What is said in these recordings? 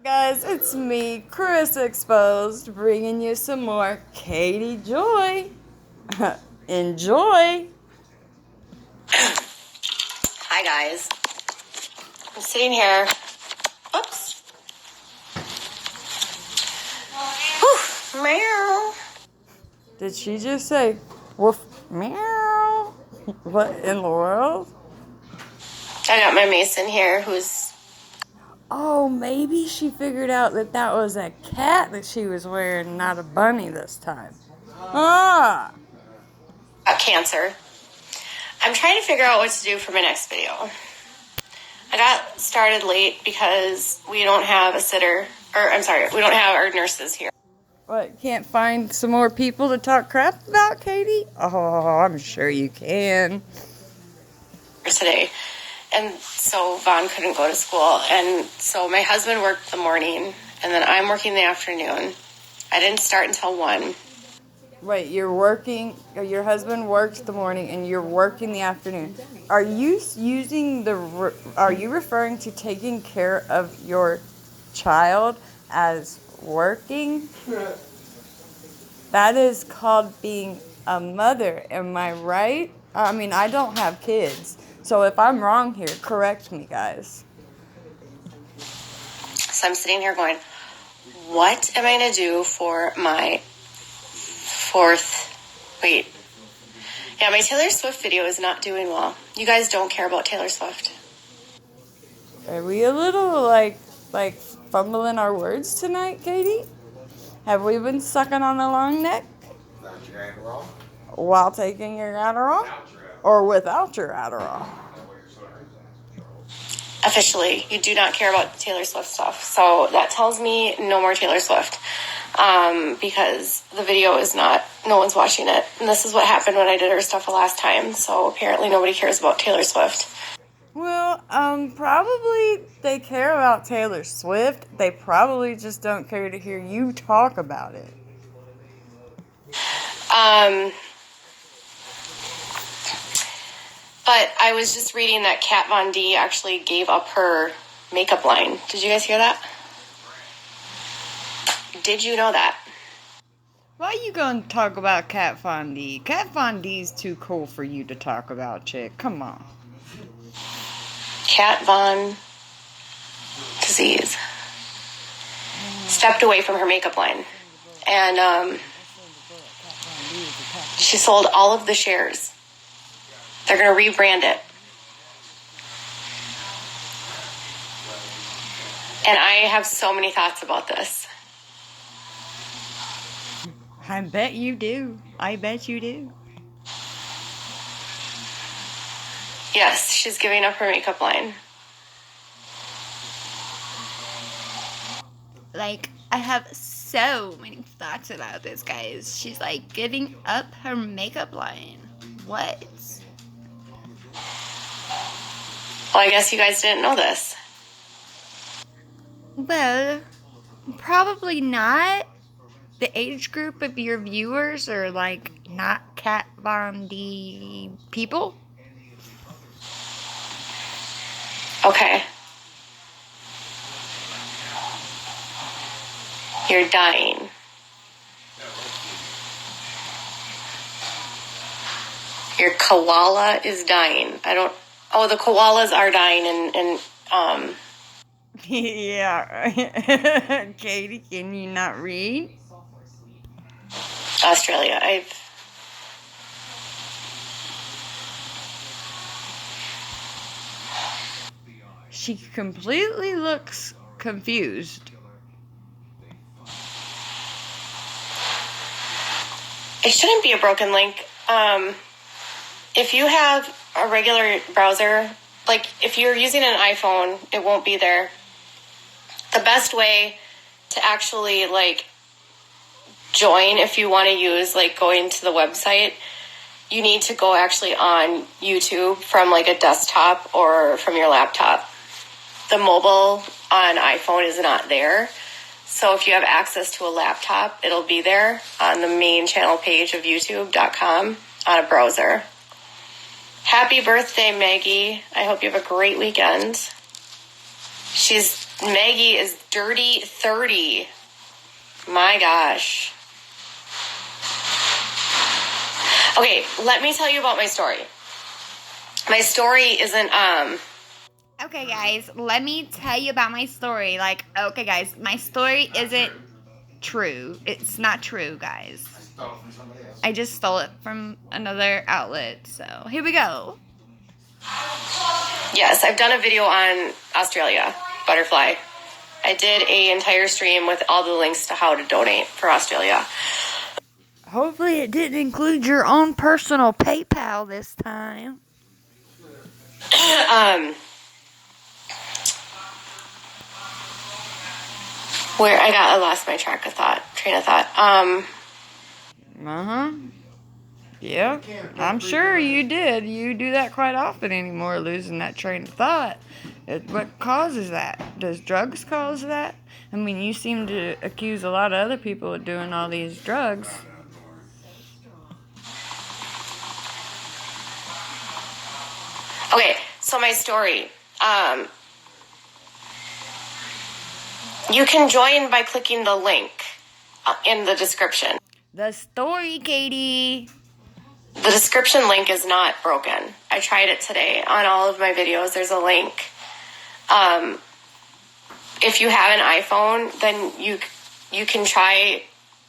Guys, it's me, Chris Exposed, bringing you some more Katie Joy. Enjoy. Hi guys. I'm sitting here. Oops. Whew. Meow. Did she just say woof meow? What in the world? I got my Mason here who's Oh, maybe she figured out that that was a cat that she was wearing, not a bunny this time. Ah! got cancer. I'm trying to figure out what to do for my next video. I got started late because we don't have a sitter, we don't have our nurses here. What, can't find some more people to talk crap about, Katie? Oh, I'm sure you can. Today. And so Vaughn couldn't go to school. And so my husband worked the morning and then I'm working the afternoon. I didn't start until 1. Wait, you're working, your husband worked the morning and you're working the afternoon. Are you referring to taking care of your child as working? That is called being a mother, am I right? I mean, I don't have kids, so if I'm wrong here, correct me, guys. So I'm sitting here going, what am I going to do for my my Taylor Swift video is not doing well. You guys don't care about Taylor Swift. Are we a little, like fumbling our words tonight, Katie? Have we been sucking on a long neck? Without your Adderall? While taking your Adderall? Or without your Adderall? Officially, you do not care about Taylor Swift stuff. So that tells me no more Taylor Swift. Because the video is not, no one's watching it. And this is what happened when I did her stuff the last time. So apparently nobody cares about Taylor Swift. Well, probably they care about Taylor Swift. They probably just don't care to hear you talk about it. But I was just reading that Kat Von D actually gave up her makeup line. Did you guys hear that? Did you know that? Why are you going to talk about Kat Von D? Kat Von D's too cool for you to talk about, chick. Come on. Kat Von Disease stepped away from her makeup line. And she sold all of the shares. They're going to rebrand it. And I have so many thoughts about this. I bet you do. I bet you do. Yes, she's giving up her makeup line. Like, I have so many thoughts about this, guys. She's like giving up her makeup line. What? Well, I guess you guys didn't know this. Well, probably not. The age group of your viewers are like not Kat Von D people. Okay. You're dying. Your koala is dying. Oh, the koalas are dying and Yeah. Katie, can you not read? Australia. She completely looks confused. It shouldn't be a broken link. If you have a regular browser, like if you're using an iPhone, it won't be there. The best way to actually like join, if you want to use like going to the website, you need to go actually on YouTube from like a desktop or from your laptop. The mobile on iPhone is not there. So if you have access to a laptop, it'll be there on the main channel page of youtube.com on a browser. Happy birthday, Maggie. I hope you have a great weekend. She's Maggie is dirty 30. My gosh. Okay, let me tell you about my story. My story isn't, Okay, guys, let me tell you about my story. Like, okay, guys, my story isn't true. It's not true, guys. I just stole it from another outlet, so here we go. yes, I've done a video on Australia, butterfly. I did an entire stream with all the links to how to donate for Australia. Hopefully it didn't include your own personal PayPal this time. I lost my train of thought. Yeah, I'm sure you did. You do that quite often anymore, losing that train of thought. What causes that? Does drugs cause that? I mean, you seem to accuse a lot of other people of doing all these drugs. Okay, so my story. You can join by clicking the link in the description. The story, Katie. The description link is not broken. I tried it today on all of my videos. There's a link. If you have an iPhone, then you can try,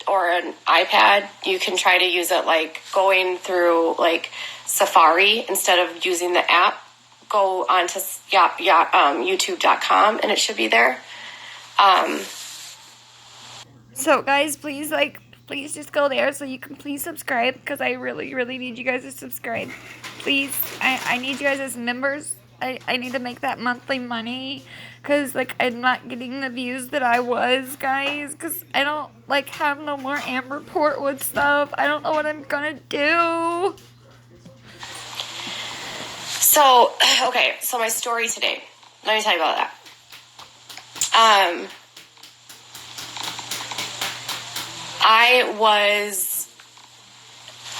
or an iPad, you can try to use it like going through like Safari instead of using the app. Go onto youtube.com and it should be there. So, guys, please just go there so you can please subscribe, because I really, really need you guys to subscribe. Please, I need you guys as members. I need to make that monthly money, because, like, I'm not getting the views that I was, guys, because I don't, like, have no more Amber Portwood stuff. I don't know what I'm gonna do. So, okay, so my story today. Let me tell you about that. I was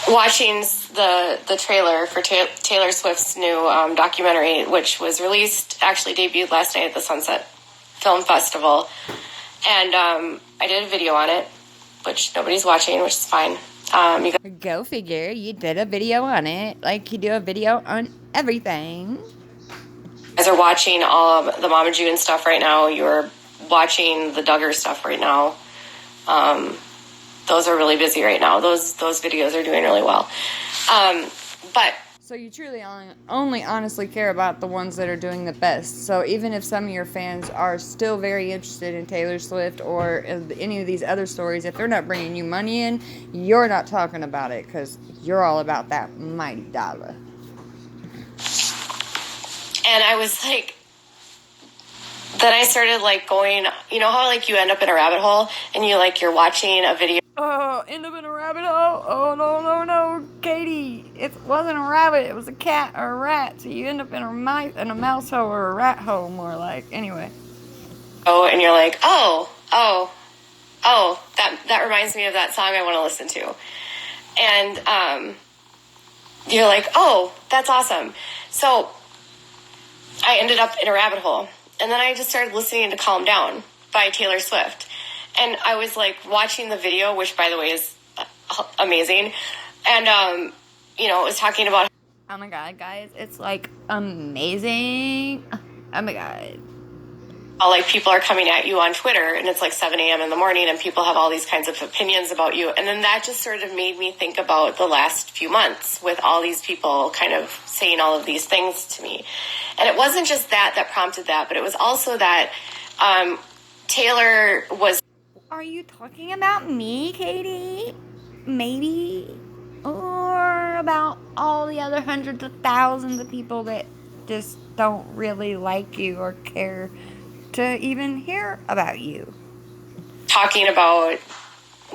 watching the trailer for Taylor Swift's new documentary, which was released, actually debuted last night at the Sunset Film Festival. And I did a video on it, which nobody's watching, which is fine. Go figure, you did a video on it, like you do a video on everything. You guys are watching all of the Mama June stuff right now. You're watching the Duggar stuff right now. Those are really busy right now. Those videos are doing really well. But So you truly only honestly care about the ones that are doing the best. So even if some of your fans are still very interested in Taylor Swift or any of these other stories, if they're not bringing you money in, you're not talking about it, because you're all about that mighty dollar. and I was like, then I started like going, you know how like you end up in a rabbit hole and you're watching a video. Oh, end up in a rabbit hole? Oh, no, Katie. It wasn't a rabbit, it was a cat or a rat. So you end up in a mouse hole or a rat hole, more like. Anyway. Oh, and you're like, oh, that reminds me of that song I want to listen to. And you're like, oh, that's awesome. So I ended up in a rabbit hole. And then I just started listening to Calm Down by Taylor Swift. And I was like watching the video, which by the way is amazing. And, it was talking about. Oh my god, guys, it's like amazing. Oh my god. How like people are coming at you on Twitter and it's like 7 a.m. in the morning and people have all these kinds of opinions about you. And then that just sort of made me think about the last few months with all these people kind of saying all of these things to me. And it wasn't just that prompted that, but it was also that Taylor was. Are you talking about me, Katie? Maybe? Or about all the other hundreds of thousands of people that just don't really like you or care to even hear about you?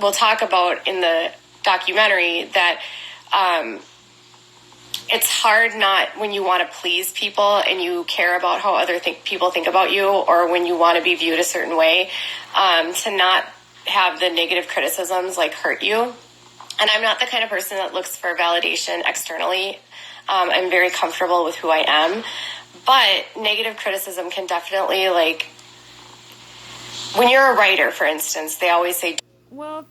We'll talk about in the documentary that it's hard not when you want to please people and you care about how other people think about you, or when you want to be viewed a certain way, to not have the negative criticisms like hurt you. And I'm not the kind of person that looks for validation externally. I'm very comfortable with who I am, but negative criticism can definitely like when you're a writer, for instance, they always say, Well,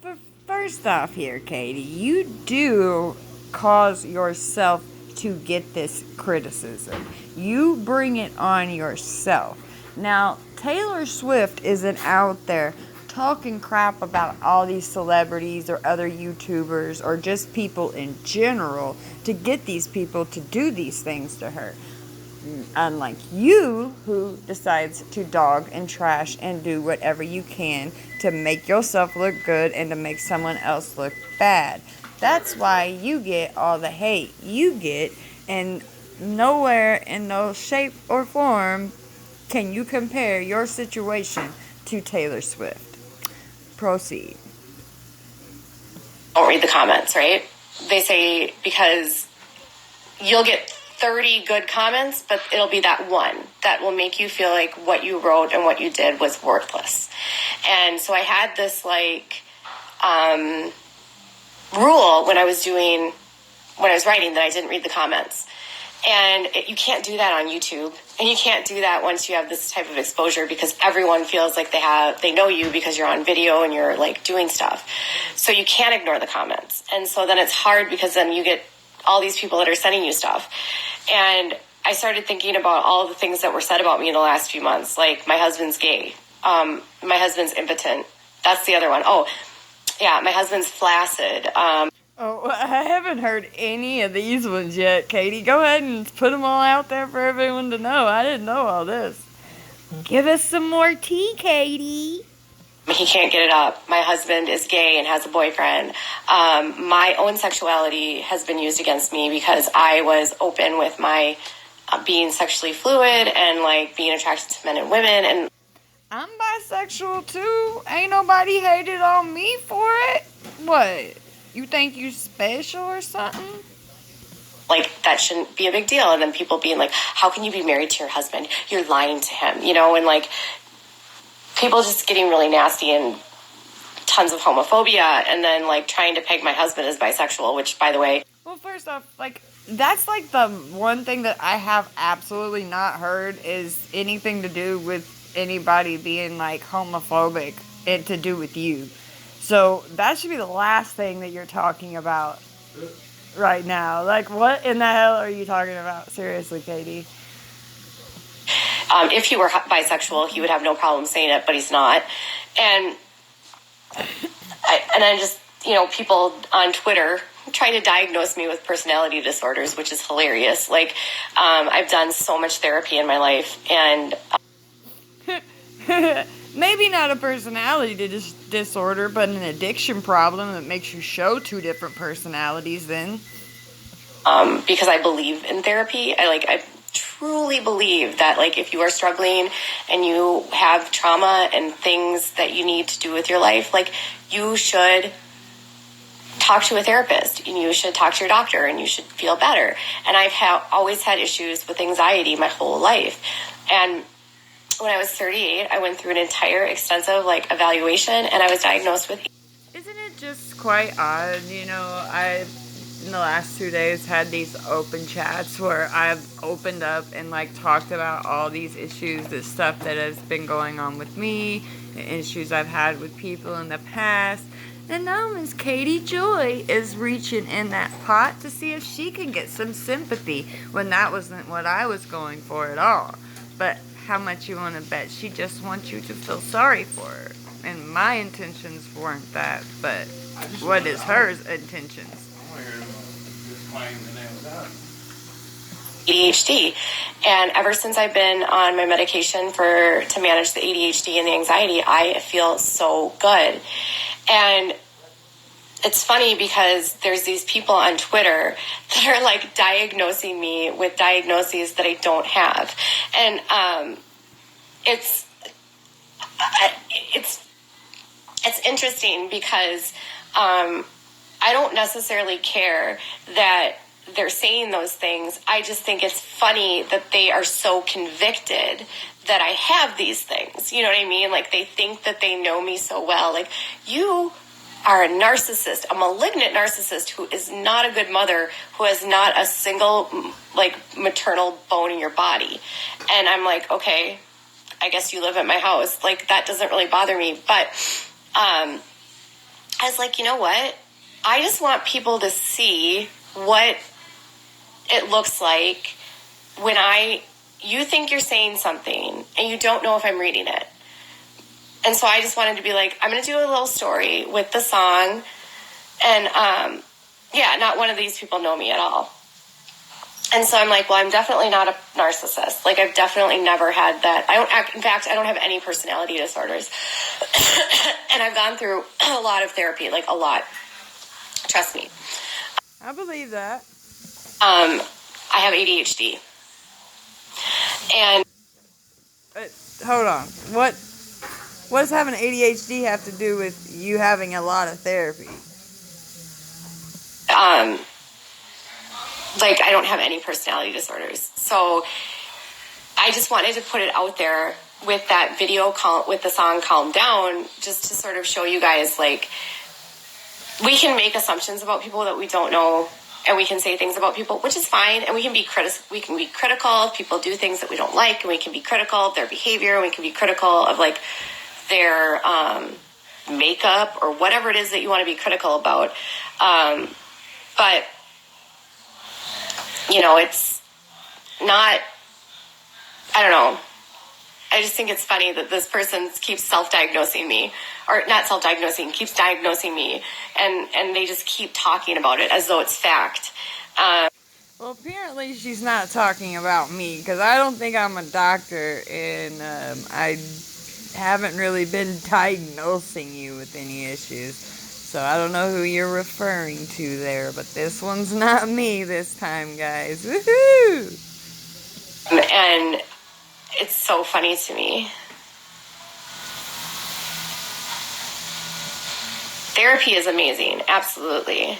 first off here, Katie, you do cause yourself to get this criticism. You bring it on yourself. Now, Taylor Swift isn't out there talking crap about all these celebrities or other YouTubers or just people in general to get these people to do these things to her. Unlike you, who decides to dog and trash and do whatever you can to make yourself look good and to make someone else look bad. That's why you get all the hate you get, and nowhere in no shape or form can you compare your situation to Taylor Swift. Proceed. don't read the comments, right? They say because you'll get 30 good comments, but it'll be that one that will make you feel like what you wrote and what you did was worthless. And so I had this rule when I was writing that I didn't read the comments. And you can't do that on YouTube. And you can't do that once you have this type of exposure, because everyone feels like they know you because you're on video and you're like doing stuff. So you can't ignore the comments. And so then it's hard, because then you get all these people that are sending you stuff. And I started thinking about all the things that were said about me in the last few months. Like, my husband's gay. My husband's impotent. That's the other one. Oh, yeah, my husband's flaccid. Oh, I haven't heard any of these ones yet, Katie. Go ahead and put them all out there for everyone to know. I didn't know all this. Give us some more tea, Katie. He can't get it up. My husband is gay and has a boyfriend. My own sexuality has been used against me because I was open with my being sexually fluid and like being attracted to men and women. And I'm bisexual too. Ain't nobody hated on me for it. What? You think you special or something? like, that shouldn't be a big deal. And then people being like, how can you be married to your husband? You're lying to him, you know, and like people just getting really nasty and tons of homophobia, and then like trying to peg my husband as bisexual, which, by the way, well, first off, like, that's like the one thing that I have absolutely not heard is anything to do with anybody being like homophobic and to do with you. So that should be the last thing that you're talking about right now. Like, what in the hell are you talking about? Seriously, Katie. If he were bisexual, he would have no problem saying it, but he's not. And I just, you know, people on Twitter trying to diagnose me with personality disorders, which is hilarious. Like, I've done so much therapy in my life, and maybe not a personality disorder, but an addiction problem that makes you show two different personalities then. Because I believe in therapy. I truly believe that, like, if you are struggling and you have trauma and things that you need to do with your life, like, you should talk to a therapist and you should talk to your doctor and you should feel better. And I've always had issues with anxiety my whole life. And when I was 38, I went through an entire extensive, like, evaluation, and I was diagnosed with. Isn't it just quite odd? You know, I've, in the last 2 days, had these open chats where I've opened up and, like, talked about all these issues, this stuff that has been going on with me, the issues I've had with people in the past. And now Miss Katie Joy is reaching in that pot to see if she can get some sympathy when that wasn't what I was going for at all. But how much you want to bet she just wants you to feel sorry for her? And my intentions weren't that, but what is hers intentions? ADHD, and ever since I've been on my medication to manage the ADHD and the anxiety, I feel so good. And it's funny because there's these people on Twitter that are like diagnosing me with diagnoses that I don't have, and it's interesting because I don't necessarily care that they're saying those things. I just think it's funny that they are so convicted that I have these things. You know what I mean? Like, they think that they know me so well. Like, you are a narcissist, a malignant narcissist who is not a good mother, who has not a single, like, maternal bone in your body. And I'm like, okay, I guess you live at my house. Like, that doesn't really bother me. But I was like, you know what? I just want people to see what it looks like when you think you're saying something and you don't know if I'm reading it. And so I just wanted to be like, I'm going to do a little story with the song. And, not one of these people know me at all. And so I'm like, well, I'm definitely not a narcissist. Like, I've definitely never had that. In fact, I don't have any personality disorders. And I've gone through a lot of therapy, like a lot. Trust me. I believe that. I have ADHD. And Hold on. What does having ADHD have to do with you having a lot of therapy? like, I don't have any personality disorders. So I just wanted to put it out there with that video with the song Calm Down, just to sort of show you guys, like, we can make assumptions about people that we don't know, and we can say things about people, which is fine, and we can be critical if people do things that we don't like, and we can be critical of their behavior, and we can be critical of, like, their makeup or whatever it is that you want to be critical about. But, you know, it's not, I don't know. I just think it's funny that this person keeps self-diagnosing me, or not self-diagnosing, keeps diagnosing me, and they just keep talking about it as though it's fact. Well, apparently she's not talking about me, because I don't think I'm a doctor, and I haven't really been diagnosing you with any issues. So I don't know who you're referring to there, but this one's not me this time, guys. Woohoo! And it's so funny to me. Therapy is amazing, absolutely.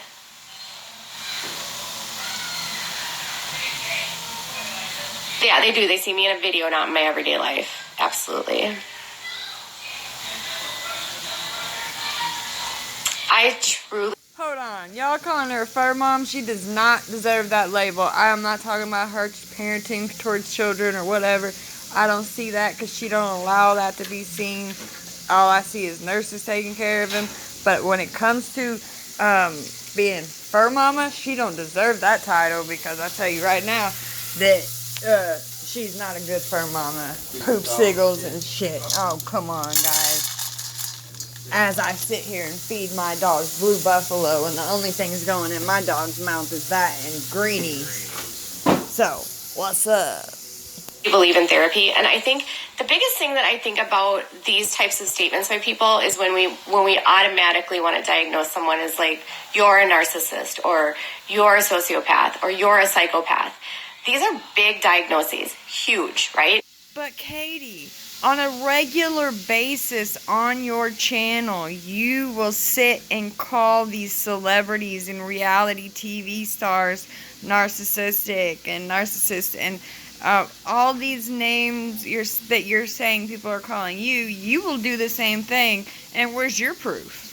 Yeah, they do. They see me in a video, not in my everyday life. Absolutely. I truly... Hold on. Y'all calling her a fur mom? She does not deserve that label. I am not talking about her parenting towards children or whatever. I don't see that because she don't allow that to be seen. All I see is nurses taking care of him. But when it comes to being fur mama, she don't deserve that title, because I tell you right now that she's not a good fur mama. Poop siggles and shit. Oh, come on, guys. As I sit here and feed my dogs Blue Buffalo, and the only thing that's going in my dog's mouth is that and greenies. So, what's up? Believe in therapy, and I think the biggest thing that I think about these types of statements by people is when we automatically want to diagnose someone as, like, you're a narcissist, or you're a sociopath, or you're a psychopath. These are big diagnoses, huge, right? But Katie, on a regular basis on your channel, you will sit and call these celebrities and reality TV stars narcissistic and narcissist, and all these names that you're saying people are calling you. You will do the same thing, and where's your proof?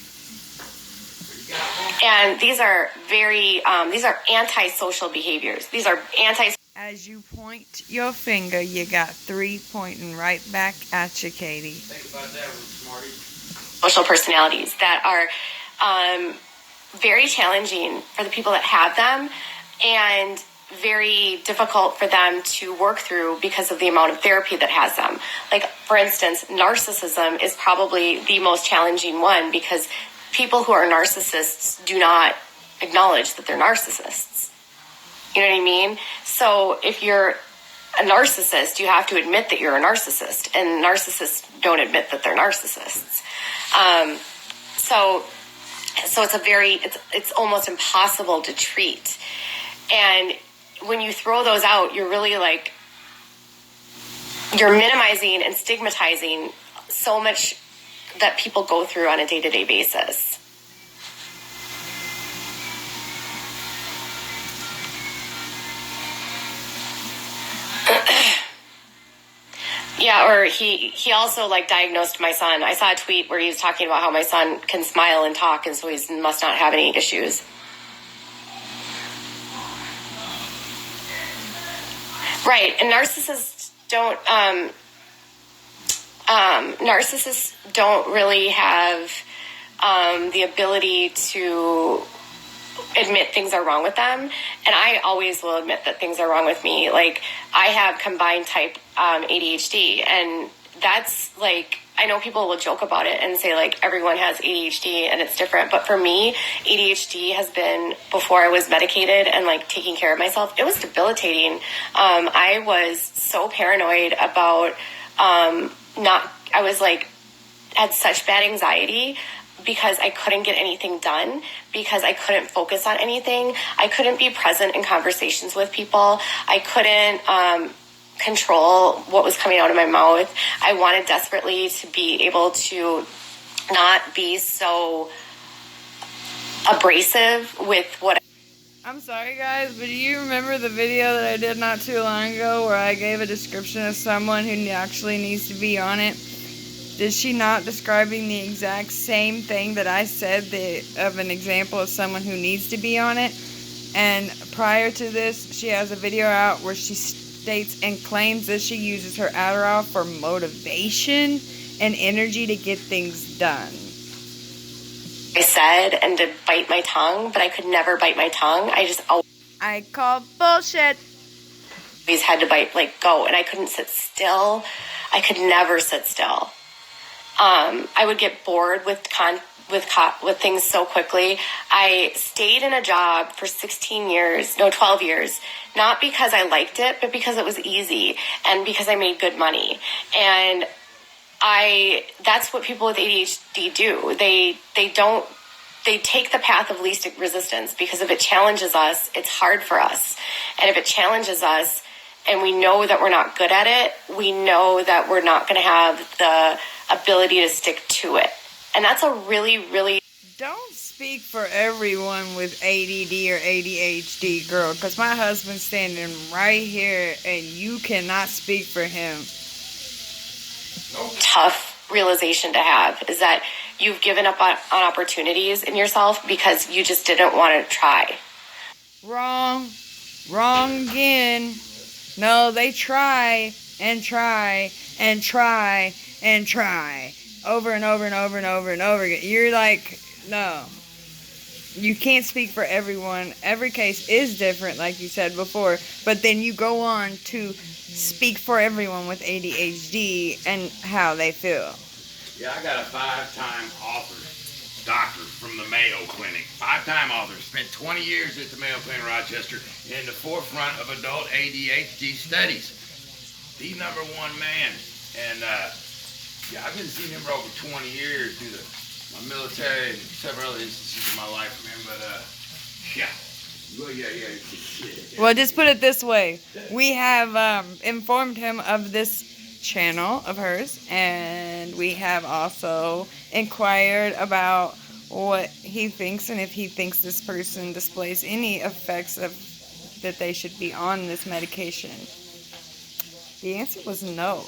And these are these are antisocial behaviors. These are As you point your finger, you got 3 pointing right back at you, Katie. Think about that one, Smarty. social personalities that are very challenging for the people that have them, and very difficult for them to work through because of the amount of therapy that has them. Like, for instance, narcissism is probably the most challenging one, because people who are narcissists do not acknowledge that they're narcissists. You know what I mean? So if you're a narcissist, you have to admit that you're a narcissist, and narcissists don't admit that they're narcissists. So it's almost impossible to treat. And when you throw those out, you're really, like, you're minimizing and stigmatizing so much that people go through on a day-to-day basis. Yeah, or he also, like, diagnosed my son. I saw a tweet where he was talking about how my son can smile and talk, and so he must not have any issues. Right, and narcissists don't, narcissists don't really have the ability to admit things are wrong with them, and I always will admit that things are wrong with me. Like, I have combined type ADHD, and that's like, I know people will joke about it and say like everyone has ADHD and it's different, but for me, ADHD has been, before I was medicated and like taking care of myself, it was debilitating. I was so paranoid about I was like, had such bad anxiety because I couldn't get anything done, because I couldn't focus on anything. I couldn't be present in conversations with people. I couldn't control what was coming out of my mouth. I wanted desperately to be able to not be so abrasive with what. I'm sorry, guys, but do you remember the video that I did not too long ago where I gave a description of someone who actually needs to be on it? Is she not describing the exact same thing that I said of an example of someone who needs to be on it? And prior to this, she has a video out where she states and claims that she uses her Adderall for motivation and energy to get things done. I said, and to bite my tongue, but I could never bite my tongue. I call bullshit. Always had to bite, like, go, and I couldn't sit still. I could never sit still. I would get bored with things so quickly. I stayed in a job for 12 years, not because I liked it, but because it was easy and because I made good money. And that's what people with ADHD do. They take the path of least resistance, because if it challenges us, it's hard for us. And if it challenges us and we know that we're not good at it, we know that we're not going to have the ability to stick to it. And that's a really, really... Don't speak for everyone with ADD or ADHD, girl, because my husband's standing right here and you cannot speak for him. Tough realization to have is that you've given up on opportunities in yourself because you just didn't want to try. Wrong again. No, they try and try and try and try over and over and over and over and over again. You're like, no, you can't speak for everyone. Every case is different, like you said before, but then you go on to speak for everyone with ADHD and how they feel. Yeah, I got a 5-time author, doctor from the Mayo Clinic. 5-time author, spent 20 years at the Mayo Clinic Rochester in the forefront of adult ADHD studies. The #1 man. And yeah, I've been seeing him for over 20 years through my military and several other instances in my life, man. But yeah. Well, yeah. Well, just put it this way. We have informed him of this channel of hers, and we have also inquired about what he thinks and if he thinks this person displays any effects of that they should be on this medication. The answer was no.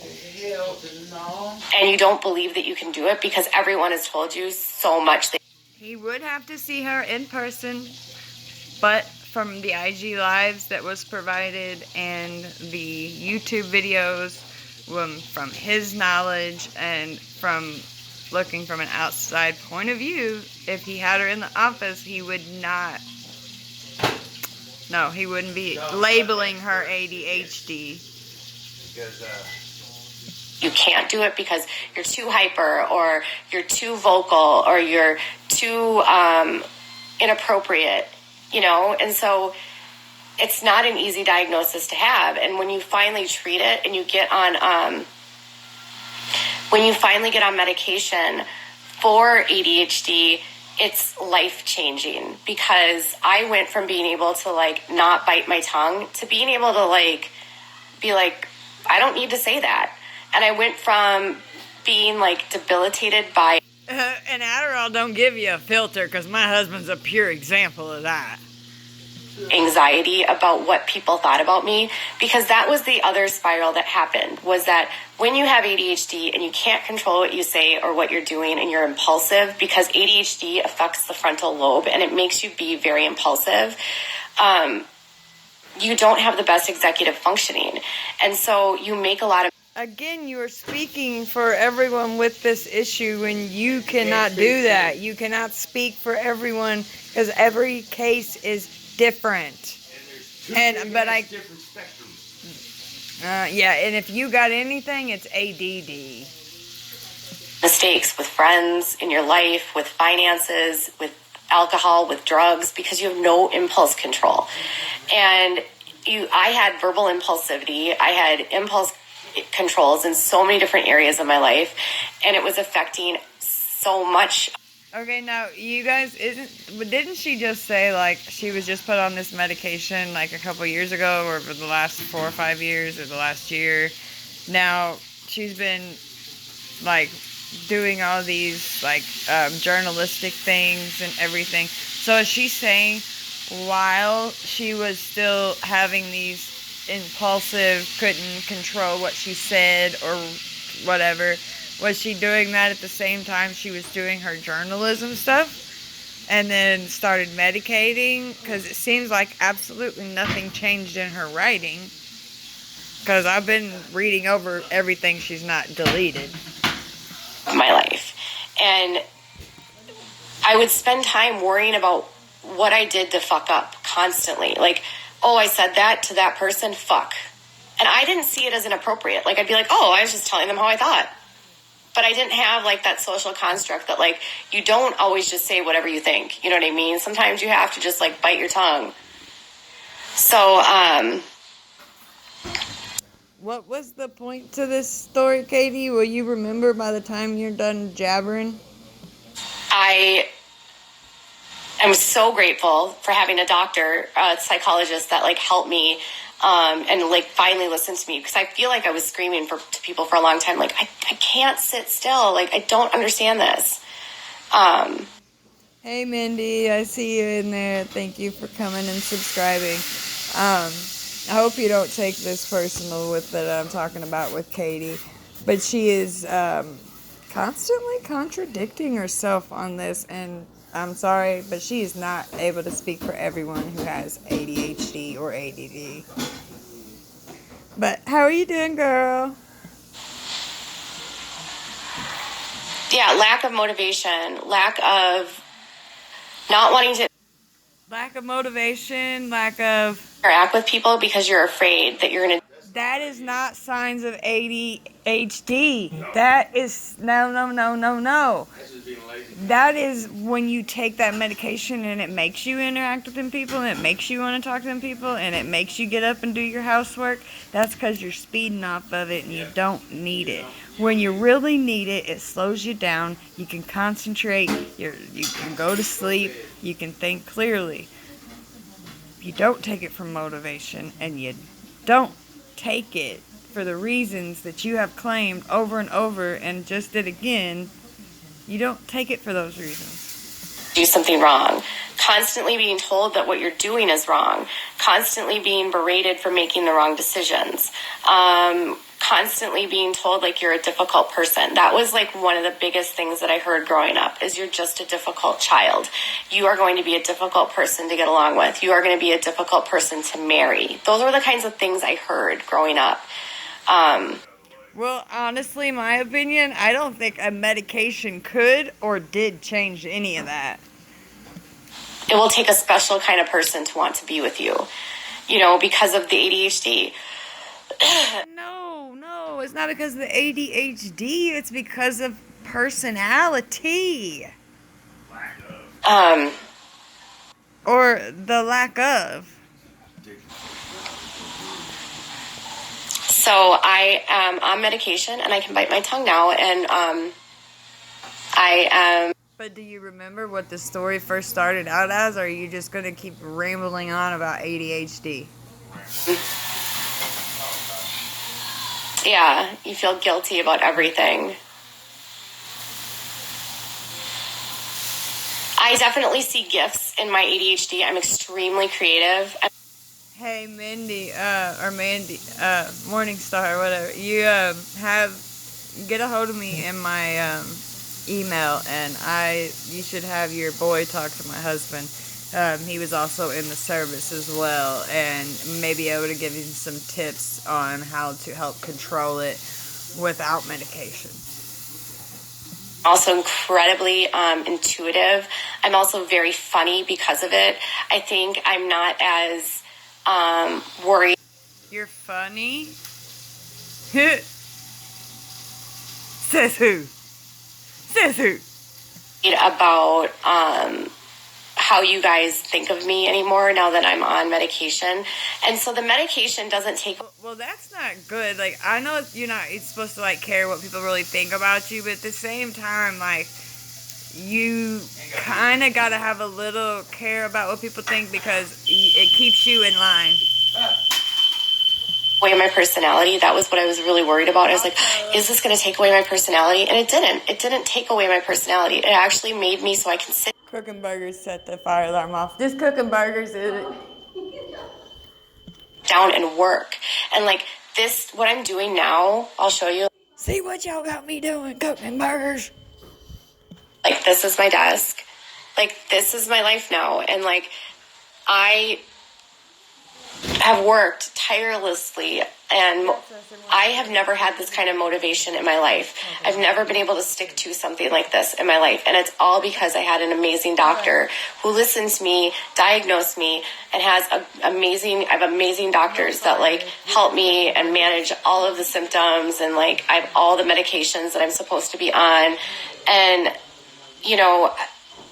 And you don't believe that you can do it because everyone has told you so much. He would have to see her in person, but from the IG lives that was provided and the YouTube videos, from his knowledge and from looking from an outside point of view, if he had her in the office, he would not. No, he wouldn't be labeling her ADHD. Because you can't do it because you're too hyper, or you're too vocal, or you're too inappropriate, you know? And so it's not an easy diagnosis to have. And when you finally treat it and you get on, when you finally get on medication for ADHD, it's life-changing, because I went from being able to like not bite my tongue to being able to like be like, I don't need to say that. And I went from being like debilitated by And Adderall don't give you a filter, because my husband's a pure example of that. Anxiety about what people thought about me, because that was the other spiral that happened, was that when you have ADHD and you can't control what you say or what you're doing, and you're impulsive, because ADHD affects the frontal lobe and it makes you be very impulsive, you don't have the best executive functioning. And so you make a lot of... Again, you are speaking for everyone with this issue when you cannot do that. You cannot speak for everyone because every case is different. But I different spectrums. yeah, and if you got anything, it's ADD. Mistakes with friends, in your life, with finances, with alcohol, with drugs, because you have no impulse control. And I had verbal impulsivity. I had impulse controls in so many different areas of my life, and it was affecting so much. Okay, now you guys, didn't she just say like she was just put on this medication like a couple years ago, or for the last 4 or 5 years, or the last year? Now she's been like doing all these like journalistic things and everything. So is she saying while she was still having these impulsive, couldn't control what she said or whatever, was she doing that at the same time she was doing her journalism stuff and then started medicating? Because it seems like absolutely nothing changed in her writing, because I've been reading over everything she's not deleted. My life. And I would spend time worrying about what I did to fuck up constantly. Like, oh, I said that to that person, fuck. And I didn't see it as inappropriate. Like, I'd be like, oh, I was just telling them how I thought. But I didn't have, like, that social construct that, like, you don't always just say whatever you think. You know what I mean? Sometimes you have to just, like, bite your tongue. So, What was the point to this story, Katie? Will you remember by the time you're done jabbering? I'm so grateful for having a doctor, a psychologist that like helped me and like finally listened to me, because I feel like I was screaming to people for a long time. Like, I can't sit still. Like, I don't understand this. Hey, Mindy, I see you in there. Thank you for coming and subscribing. I hope you don't take this personal with that I'm talking about with Katie, but she is constantly contradicting herself on this, and I'm sorry, but she is not able to speak for everyone who has ADHD or ADD. But how are you doing, girl? Yeah, lack of motivation, lack of not wanting to Lack of motivation, lack of... interact with people because you're afraid that you're going to... That is not signs of ADHD. No. That is... No. That is when you take that medication and it makes you interact with them people, and it makes you want to talk to them people, and it makes you get up and do your housework. That's because you're speeding off of it and you don't need it. When you really need it, it slows you down. You can concentrate. You can go to sleep. You can think clearly. If you don't take it for motivation, and you don't take it for the reasons that you have claimed over and over and just did again, you don't take it for those reasons. Do something wrong. Constantly being told that what you're doing is wrong. Constantly being berated for making the wrong decisions. Constantly being told like you're a difficult person. That was like one of the biggest things that I heard growing up, is you're just a difficult child. You are going to be a difficult person to get along with. You are going to be a difficult person to marry. Those were the kinds of things I heard growing up. Well, honestly, my opinion, I don't think a medication could or did change any of that. It will take a special kind of person to want to be with you, you know, because of the ADHD. No, it's not because of the ADHD, it's because of personality. Or the lack of. So I am on medication and I can bite my tongue now, and I am... But do you remember what the story first started out as, or are you just going to keep rambling on about ADHD? Yeah, you feel guilty about everything. I definitely see gifts in my ADHD. I'm extremely creative. Hey, Mindy, or Mandy, Morningstar, whatever. You get a hold of me in my email, and you should have your boy talk to my husband. He was also in the service as well, and may be able to give you some tips on how to help control it. without medication. Also incredibly intuitive. I'm also very funny because of it. I think I'm not as worried. You're funny? Says who? Says who? About how you guys think of me anymore now that I'm on medication. And so the medication doesn't take... Well, that's not good. Like, I know you're supposed to, like, care what people really think about you, but at the same time, like, you kind of got to have a little care about what people think because it keeps you in line. Away my personality. That was what I was really worried about. I was like, is this going to take away my personality? And it didn't. It didn't take away my personality. It actually made me so I can sit... Cooking burgers set the fire alarm off. Just cooking burgers is it? Down and work. And like this, what I'm doing now, I'll show you. See what y'all got me doing, cooking burgers. Like, this is my desk. Like, this is my life now. And like, I have worked tirelessly, and I have never had this kind of motivation in my life. I've never been able to stick to something like this in my life, and it's all because I had an amazing doctor who listened to me, diagnosed me, and has I have amazing doctors that like help me and manage all of the symptoms, and like I have all the medications that I'm supposed to be on. And you know,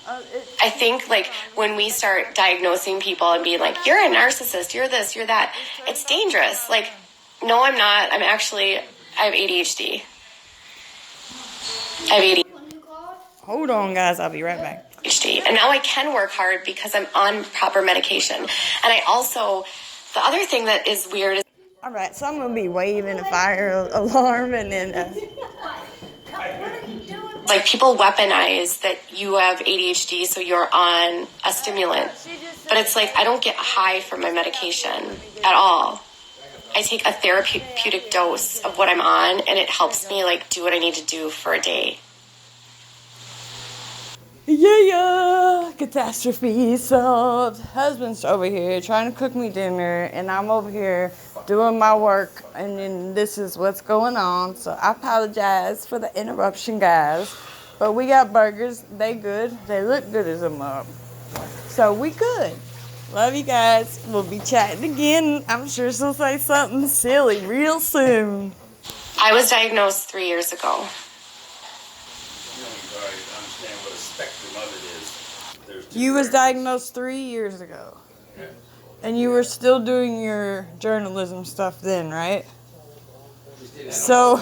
I think like when we start diagnosing people and being like, you're a narcissist, you're this, you're that, it's dangerous. Like, no, I'm not. I have ADHD. I have ADHD. Hold on, guys. I'll be right back. And now I can work hard because I'm on proper medication. And I also, the other thing that is weird is... All right, so I'm going to be waving a fire alarm and then... Like, people weaponize that you have ADHD, so you're on a stimulant. But it's like, I don't get high from my medication at all. I take a therapeutic dose of what I'm on, and it helps me, like, do what I need to do for a day. Yeah, catastrophe solved. Husband's over here trying to cook me dinner, and I'm over here doing my work, and then this is what's going on. So I apologize for the interruption, guys. But we got burgers. They good. They look good as a mug. So we good. Love you guys. We'll be chatting again. I'm sure she'll say something silly real soon. I was diagnosed 3 years ago. You was diagnosed 3 years ago. And you were still doing your journalism stuff then, right? So,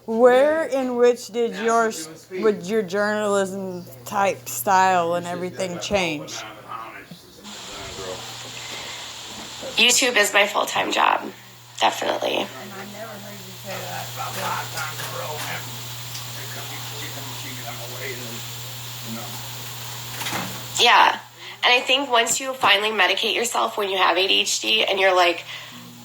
where in which did your journalism type style and everything change? YouTube is my full-time job, definitely. And I never heard you say that. About 5 times in a row, man. Yeah. And I think once you finally medicate yourself when you have ADHD and you're like,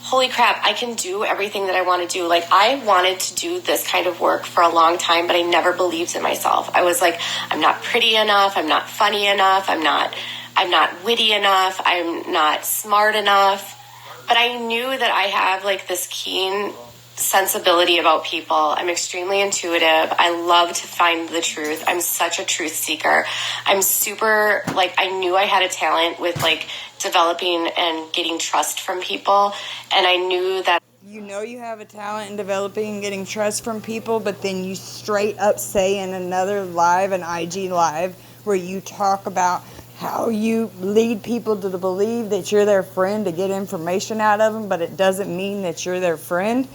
holy crap, I can do everything that I want to do. Like, I wanted to do this kind of work for a long time, but I never believed in myself. I was like, I'm not pretty enough. I'm not funny enough. I'm not witty enough. I'm not smart enough. But I knew that I have like this keen sensibility about people. I'm extremely intuitive. I love to find the truth. I'm such a truth seeker. I'm super, like, I knew I had a talent with like developing and getting trust from people. And I knew that. You know you have a talent in developing and getting trust from people, but then you straight up say in another live, an IG live, where you talk about how you lead people to believe that you're their friend to get information out of them, but it doesn't mean that you're their friend.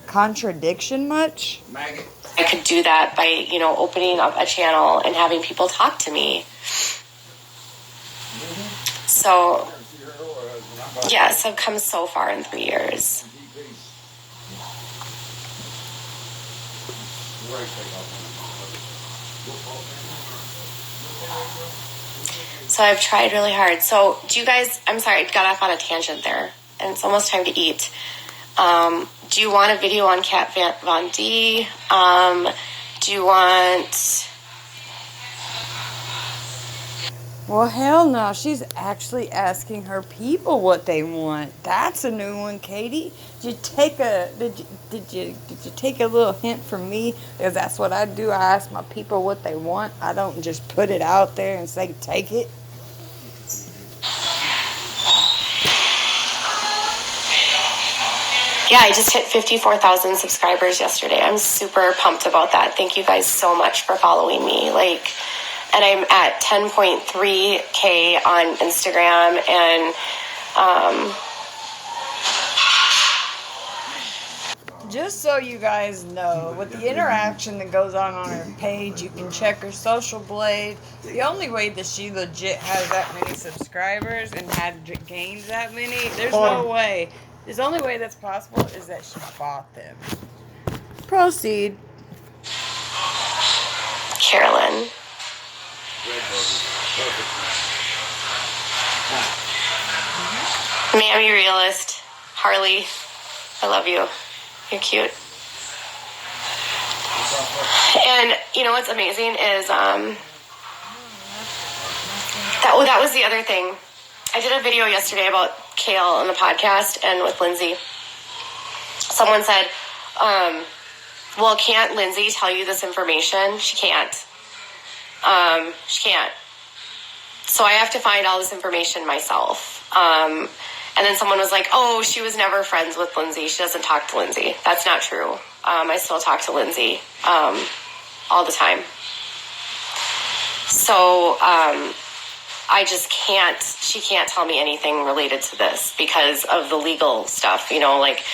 Contradiction much? I could do that by, opening up a channel and having people talk to me. So, yes, I've come so far in 3 years. So I've tried really hard. So do you guys, I'm sorry, I got off on a tangent there, and it's almost time to eat. Do you want a video on Kat Von D? Do you want... Well, hell no. She's actually asking her people what they want. That's a new one, Katie. Did you take a little hint from me? Because that's what I do. I ask my people what they want. I don't just put it out there and say take it. Yeah, I just hit 54,000 subscribers yesterday. I'm super pumped about that. Thank you guys so much for following me. And I'm at 10.3K on Instagram, and just so you guys know, with the interaction that goes on her page, you can check her social blade. The only way that she legit has that many subscribers and gained that many, there's no way. The only way that's possible is that she bought them. Proceed. Carolyn. Mammy Realist. Harley, I love you. You're cute. And you know what's amazing is that was the other thing. I did a video yesterday about kale on the podcast and with Lindsay. Someone said, well, can't Lindsay tell you this information? She can't. She can't. So I have to find all this information myself. And then someone was like, oh, she was never friends with Lindsay. She doesn't talk to Lindsay. That's not true. I still talk to Lindsay all the time. So I just can't, she can't tell me anything related to this because of the legal stuff. You know, like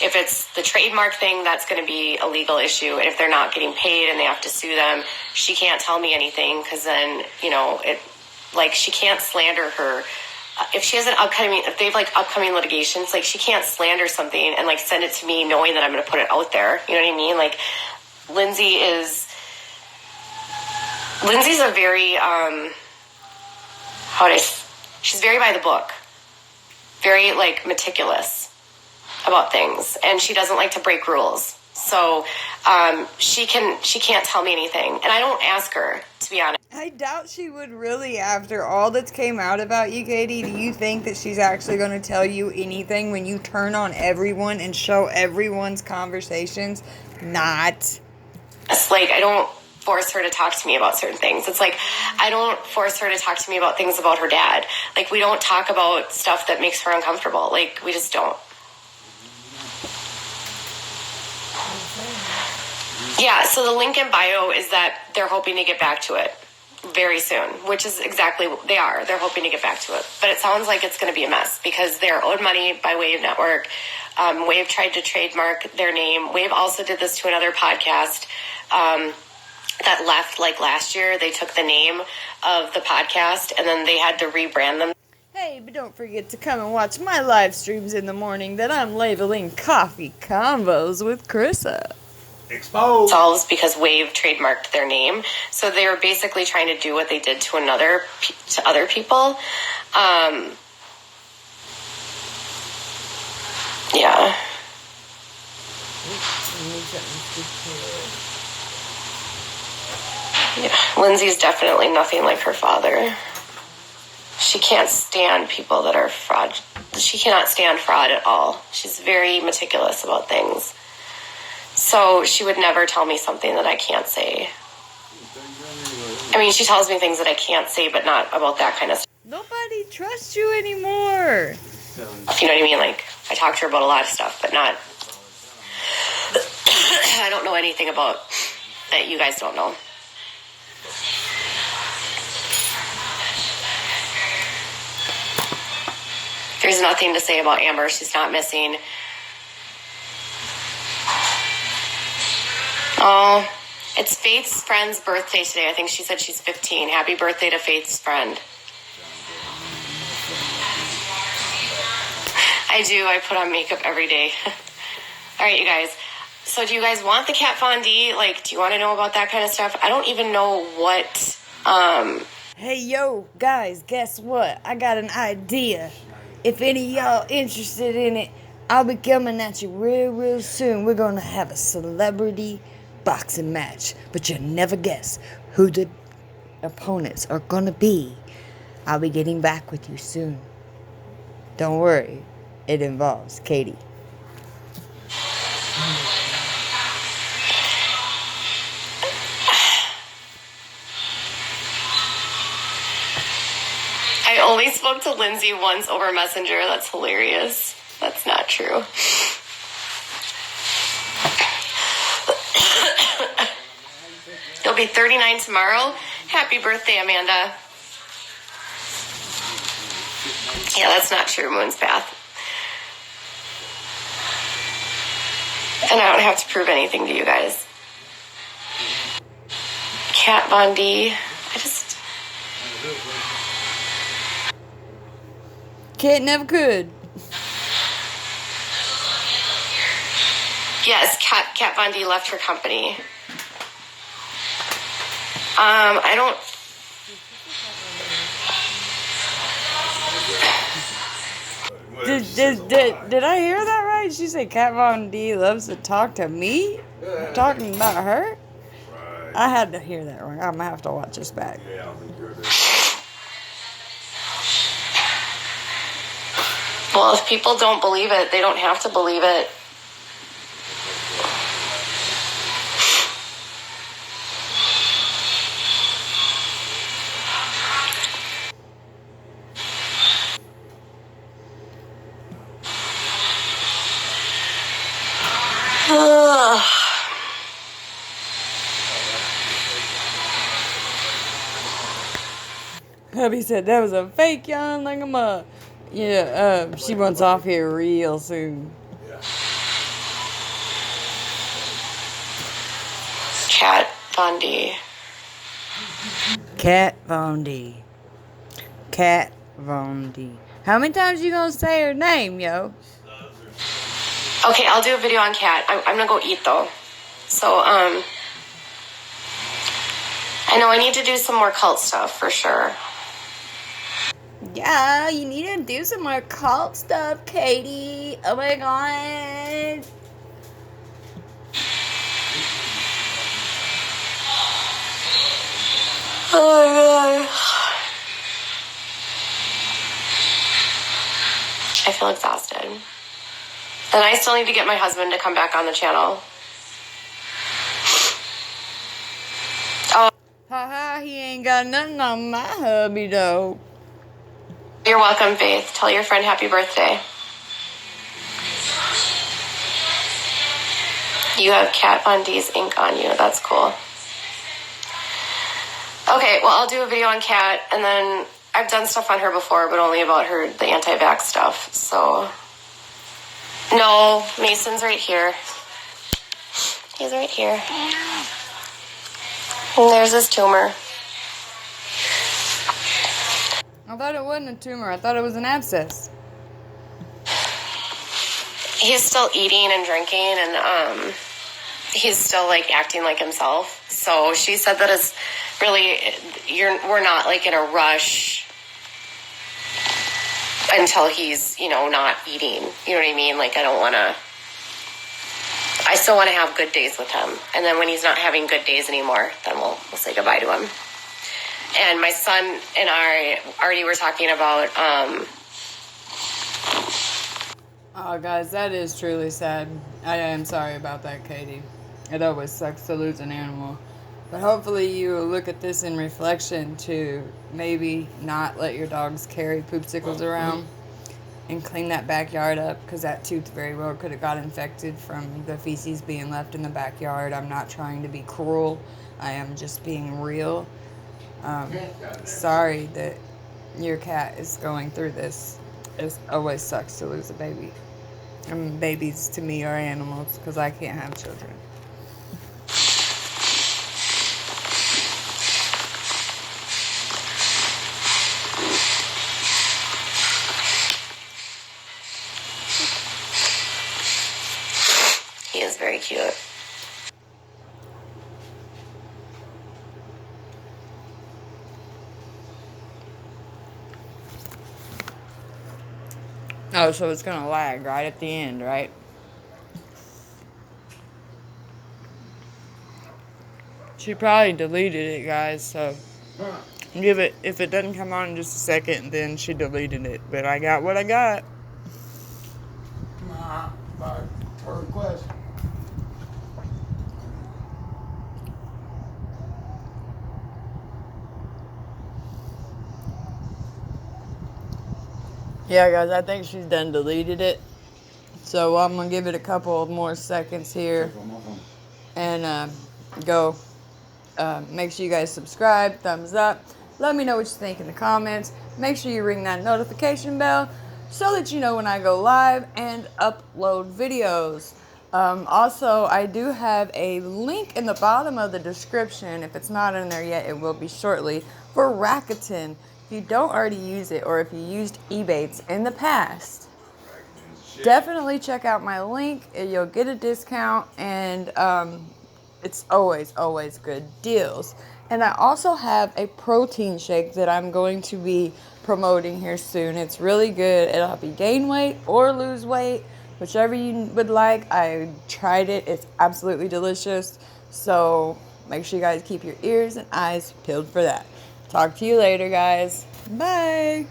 if it's the trademark thing, that's going to be a legal issue. And if they're not getting paid and they have to sue them, she can't tell me anything because then, you know, she can't slander her. If she has if they have upcoming litigations, she can't slander something and send it to me knowing that I'm going to put it out there. You know what I mean? Lindsay's a very, she's very by the book, very meticulous about things, and she doesn't like to break rules. So she can't tell me anything, and I don't ask her, to be honest. I doubt she would really, after all that's came out about you, Katie. Do you think that she's actually going to tell you anything when you turn on everyone and show everyone's conversations? Not. It's I don't force her to talk to me about certain things. It's I don't force her to talk to me about things about her dad. We don't talk about stuff that makes her uncomfortable. We just don't. Yeah, so the link in bio is that they're hoping to get back to it very soon, which is exactly what they are. They're hoping to get back to it. But it sounds like it's going to be a mess because they're owed money by Wave Network. Wave tried to trademark their name. Wave also did this to another podcast that left last year. They took the name of the podcast and then they had to rebrand them. Hey, but don't forget to come and watch my live streams in the morning that I'm labeling Coffee Combos with Krysa. Exposed because Wave trademarked their name, so they were basically trying to do what they did to other people. Yeah. Yeah, Lindsay's definitely nothing like her father. She can't stand people that are fraud. She cannot stand fraud at all. She's very meticulous about things. So she would never tell me something that I can't say. I mean, she tells me things that I can't say, but not about that kind of stuff. Nobody trusts you anymore. You know what I mean? I talk to her about a lot of stuff, but not... I don't know anything about that you guys don't know. There's nothing to say about Amber. She's not missing. Oh, it's Faith's friend's birthday today. I think she said she's 15. Happy birthday to Faith's friend. I do. I put on makeup every day. All right, you guys. So do you guys want the cat fondue? Do you want to know about that kind of stuff? I don't even know what... Hey, yo, guys, guess what? I got an idea. If any of y'all interested in it, I'll be coming at you real soon. We're going to have a celebrity boxing match, but you'll never guess who the opponents are going to be. I'll be getting back with you soon. Don't worry, it involves Katie. I only spoke to Lindsay once over Messenger. That's hilarious. That's not true. You'll be 39 tomorrow. Happy birthday, Amanda. Yeah, that's not true, Moon's Path. And I don't have to prove anything to you guys. Kat Von D. Kate never could. Yes, Kat Von D left her company. I don't... Did I hear that right? She said Kat Von D loves to talk to me? Talking about her? I had to hear that wrong. I'm gonna have to watch this back. Well, if people don't believe it, they don't have to believe it. Hubby said that was a fake yawn like a mug. Yeah, she wants off here real soon. Kat Von D. Kat Von D. Kat Von D. How many times you gonna say her name, yo? Okay, I'll do a video on Kat. I'm gonna go eat though. So, I know I need to do some more cult stuff for sure. Yeah, you need to do some more cult stuff, Katie. Oh my god. Oh my god. I feel exhausted. And I still need to get my husband to come back on the channel. Oh, Haha, he ain't got nothing on my hubby though. you're welcome, Faith. Tell your friend happy birthday. You have Kat Von D's ink on you. That's cool. Okay, well, I'll do a video on Kat, and then I've done stuff on her before, but only about the anti-vax stuff, so... No, Mason's right here. He's right here. And there's his tumor. I thought it wasn't a tumor. I thought it was an abscess. He's still eating and drinking, and he's still like acting like himself. So she said that it's really we're not like in a rush until he's not eating. You know what I mean? Like I still want to have good days with him, and then when he's not having good days anymore, then we'll say goodbye to him. And my son and I already were talking about Oh, guys, that is truly sad. I am sorry about that, Katie. It always sucks to lose an animal. But hopefully you will look at this in reflection to maybe not let your dogs carry poopsicles around and clean that backyard up, because that tooth very well could have got infected from the feces being left in the backyard. I'm not trying to be cruel. I am just being real. Sorry that your cat is going through this. It always sucks to lose a baby. Babies to me are animals because I can't have children. he is very cute. Oh, so it's gonna lag right at the end, right? She probably deleted it, guys, so if it doesn't come on in just a second, then she deleted it. But I got what I got. By her request. Yeah, guys, I think she's done deleted it. So I'm going to give it a couple more seconds here and go. Make sure you guys subscribe, thumbs up. Let me know what you think in the comments. Make sure you ring that notification bell so that you know when I go live and upload videos. Also, I do have a link in the bottom of the description. If it's not in there yet, it will be shortly, for Rakuten. If you don't already use it, or if you used Ebates in the past, definitely check out my link. You'll get a discount, and it's always good deals. And I also have a protein shake that I'm going to be promoting here soon. It's really good. It'll help you gain weight or lose weight, whichever you would like. I tried it. It's absolutely delicious. So make sure you guys keep your ears and eyes peeled for that. Talk to you later, guys. Bye.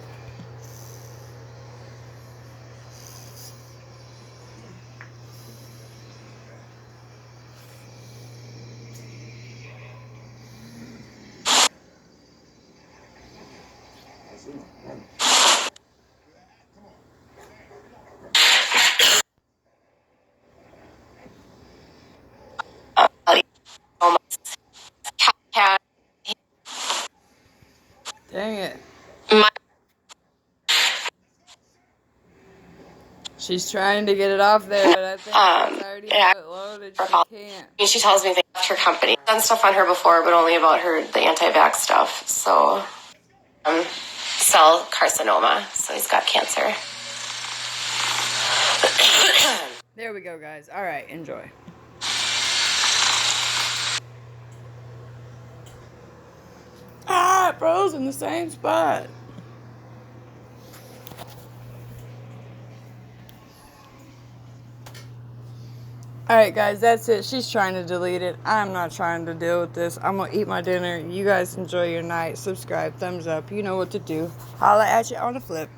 Cat. Dang it. My, She's trying to get it off there, but I think it's already yeah. put loaded. She can't. she tells me they left her company. I've done stuff on her before, but only about the anti-vax stuff. So, cell carcinoma. So he's got cancer. There we go, guys. All right, enjoy. Ah, it froze in the same spot. Alright, guys, that's it. She's trying to delete it. I'm not trying to deal with this. I'm going to eat my dinner. You guys enjoy your night. Subscribe, thumbs up. You know what to do. Holla at you on the flip.